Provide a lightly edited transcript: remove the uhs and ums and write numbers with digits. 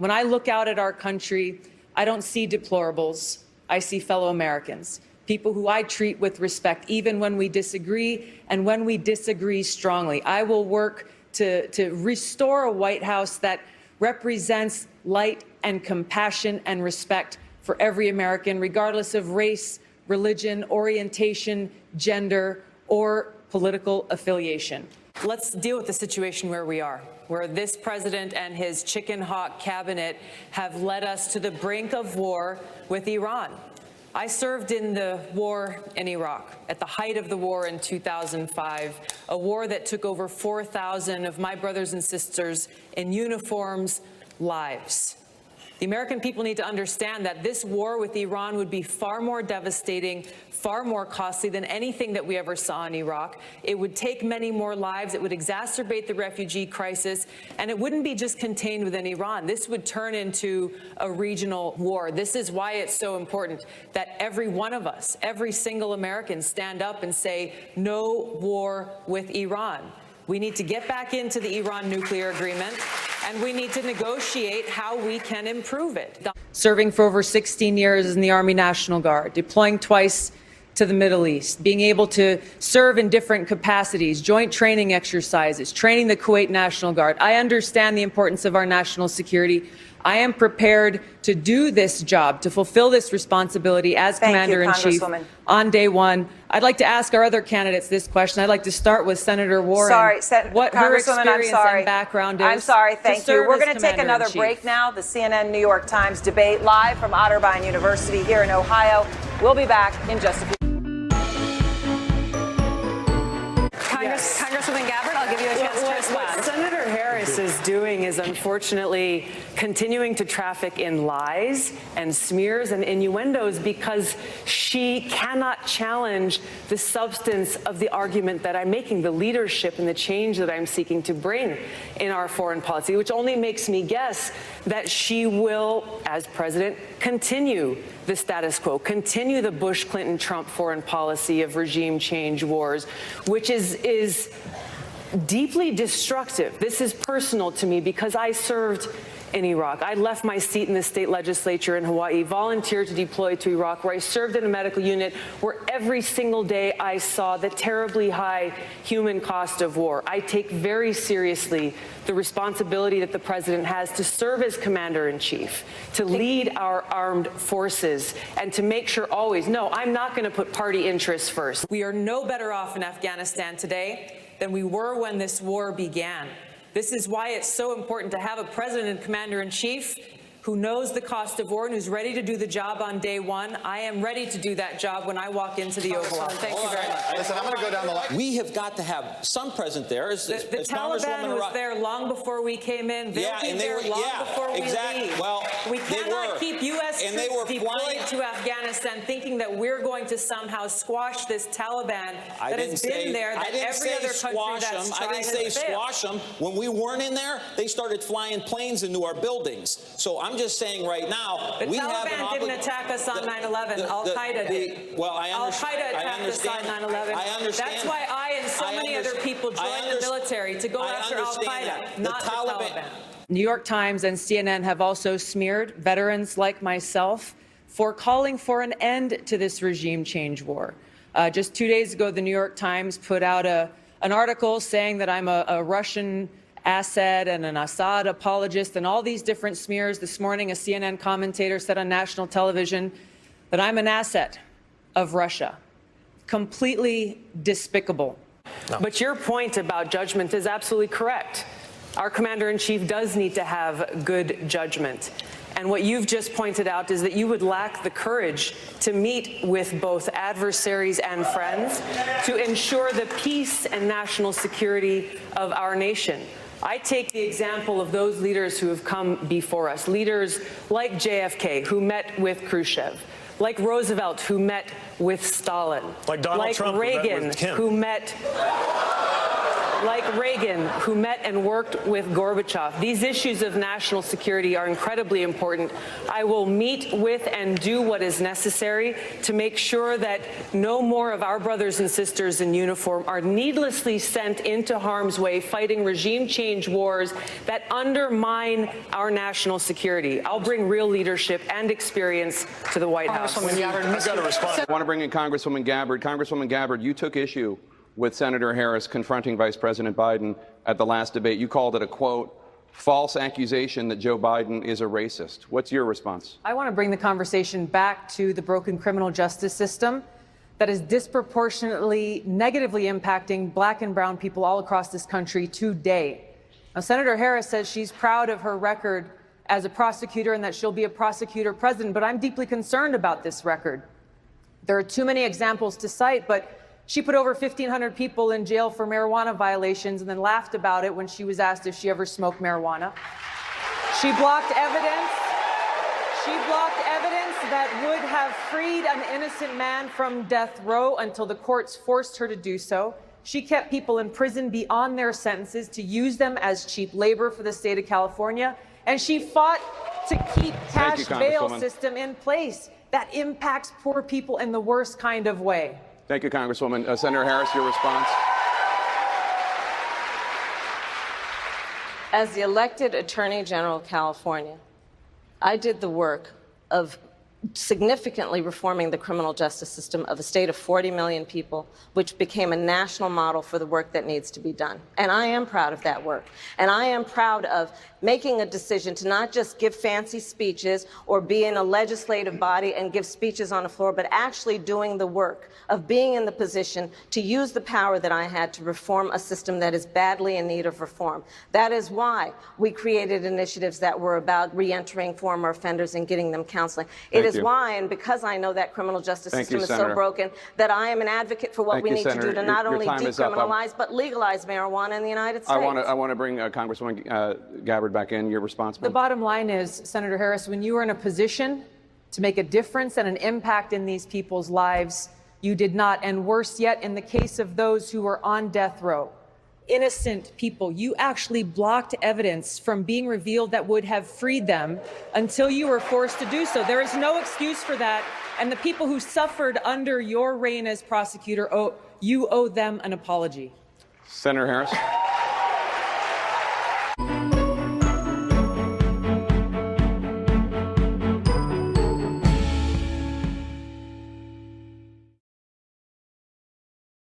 When I look out at our country, I don't see deplorables. I see fellow Americans, people who I treat with respect, even when we disagree and when we disagree strongly. I will work to restore a White House that represents light and compassion and respect for every American, regardless of race, religion, orientation, gender, or political affiliation. Let's deal with the situation where we are, where this president and his chicken hawk cabinet have led us to the brink of war with Iran. I served in the war in Iraq at the height of the war in 2005, a war that took over 4,000 of my brothers and sisters in uniforms' lives. The American people need to understand that this war with Iran would be far more devastating, far more costly than anything that we ever saw in Iraq. It would take many more lives. It would exacerbate the refugee crisis. And it wouldn't be just contained within Iran. This would turn into a regional war. This is why it's so important that every one of us, every single American, stand up and say, no war with Iran. We need to get back into the Iran nuclear agreement, and we need to negotiate how we can improve it. Serving for over 16 years in the Army National Guard, deploying twice to the Middle East, being able to serve in different capacities, joint training exercises, training the Kuwait National Guard. I understand the importance of our national security. I am prepared to do this job, to fulfill this responsibility as Commander-in-Chief on day one. I'd like to ask our other candidates this question. I'd like to start with Senator Warren. What her experience and background is. I'm sorry, thank you. We're going to take another break now. The CNN New York Times debate live from Otterbein University here in Ohio. We'll be back in just a few. Congresswoman Gabbard, I'll give you a chance to respond. What Senator Harris is doing is unfortunately continuing to traffic in lies and smears and innuendos because she cannot challenge the substance of the argument that I'm making, the leadership and the change that I'm seeking to bring in our foreign policy, which only makes me guess that she will, as president, continue the status quo, continue the Bush, Clinton, Trump foreign policy of regime change wars, which is deeply destructive. This is personal to me because I served in Iraq. I left my seat in the state legislature in Hawaii, volunteered to deploy to Iraq, where I served in a medical unit where every single day I saw the terribly high human cost of war. I take very seriously the responsibility that the president has to serve as commander-in-chief, to lead our armed forces, and to make sure always, no, I'm not going to put party interests first. We are no better off in Afghanistan today than we were when this war began. This is why it's so important to have a president and commander-in-chief who knows the cost of war and who's ready to do the job on day one. I am ready to do that job when I walk into the Oval Office. Thank you very much. Listen, I'm going to go down the line. We have got to have some present there. The Taliban was there long before we came in. They'll be there long before we leave. Well, we cannot keep U.S. troops deployed to Afghanistan thinking that we're going to somehow squash this Taliban that has been there, that every other country that's tried I didn't say squash them. When we weren't in there, they started flying planes into our buildings. So I'm just saying right now, the Taliban didn't attack us on 9/11. Al-Qaeda did. Well, I understand. Al-Qaeda attacked us on 9/11. I understand. That's why I and so many other people joined the military to go after Al-Qaeda, not the Taliban. New York Times and CNN have also smeared veterans like myself for calling for an end to this regime change war. Just 2 days ago, the New York Times put out an article saying that I'm a Russian asset and an Assad apologist and all these different smears. This morning, a CNN commentator said on national television that I'm an asset of Russia. Completely despicable. No. But your point about judgment is absolutely correct. Our commander-in-chief does need to have good judgment. And what you've just pointed out is that you would lack the courage to meet with both adversaries and friends to ensure the peace and national security of our nation. I take the example of those leaders who have come before us, leaders like JFK, who met with Khrushchev, like Roosevelt, who met with Stalin, like Donald Trump, Reagan, who met like Reagan, who met and worked with Gorbachev. These issues of national security are incredibly important. I will meet with and do what is necessary to make sure that no more of our brothers and sisters in uniform are needlessly sent into harm's way fighting regime change wars that undermine our national security. I'll bring real leadership and experience to the White House. I've got to respond. I want to bring in Congresswoman Gabbard. Congresswoman Gabbard, you took issue with Senator Harris confronting Vice President Biden at the last debate. You called it a, quote, false accusation that Joe Biden is a racist. What's your response? I want to bring the conversation back to the broken criminal justice system that is disproportionately negatively impacting black and brown people all across this country today. Now, Senator Harris says she's proud of her record as a prosecutor and that she'll be a prosecutor president, but I'm deeply concerned about this record. There are too many examples to cite, but she put over 1,500 people in jail for marijuana violations and then laughed about it when she was asked if she ever smoked marijuana. She blocked evidence. She blocked evidence that would have freed an innocent man from death row until the courts forced her to do so. She kept people in prison beyond their sentences to use them as cheap labor for the state of California. And she fought to keep cash bail system in place that impacts poor people in the worst kind of way. Thank you, Congresswoman. Senator Harris, your response. As the elected Attorney General of California, I did the work of significantly reforming the criminal justice system of a state of 40 million people, which became a national model for the work that needs to be done. And I am proud of that work. And I am proud of making a decision to not just give fancy speeches or be in a legislative body and give speeches on the floor, but actually doing the work of being in the position to use the power that I had to reform a system that is badly in need of reform. That is why we created initiatives that were about reentering former offenders and getting them counseling. It is why, and because I know that criminal justice system is so broken, that I am an advocate for what we need to do to not only decriminalize, but legalize marijuana in the United States. I want to bring Congresswoman Gabbard back in. Your response, The bottom line is, Senator Harris, when you are in a position to make a difference and an impact in these people's lives, you did not. And worse yet, in the case of those who were on death row, innocent people, you actually blocked evidence from being revealed that would have freed them until you were forced to do so. There is no excuse for that. And the people who suffered under your reign as prosecutor, you owe them an apology. Senator Harris.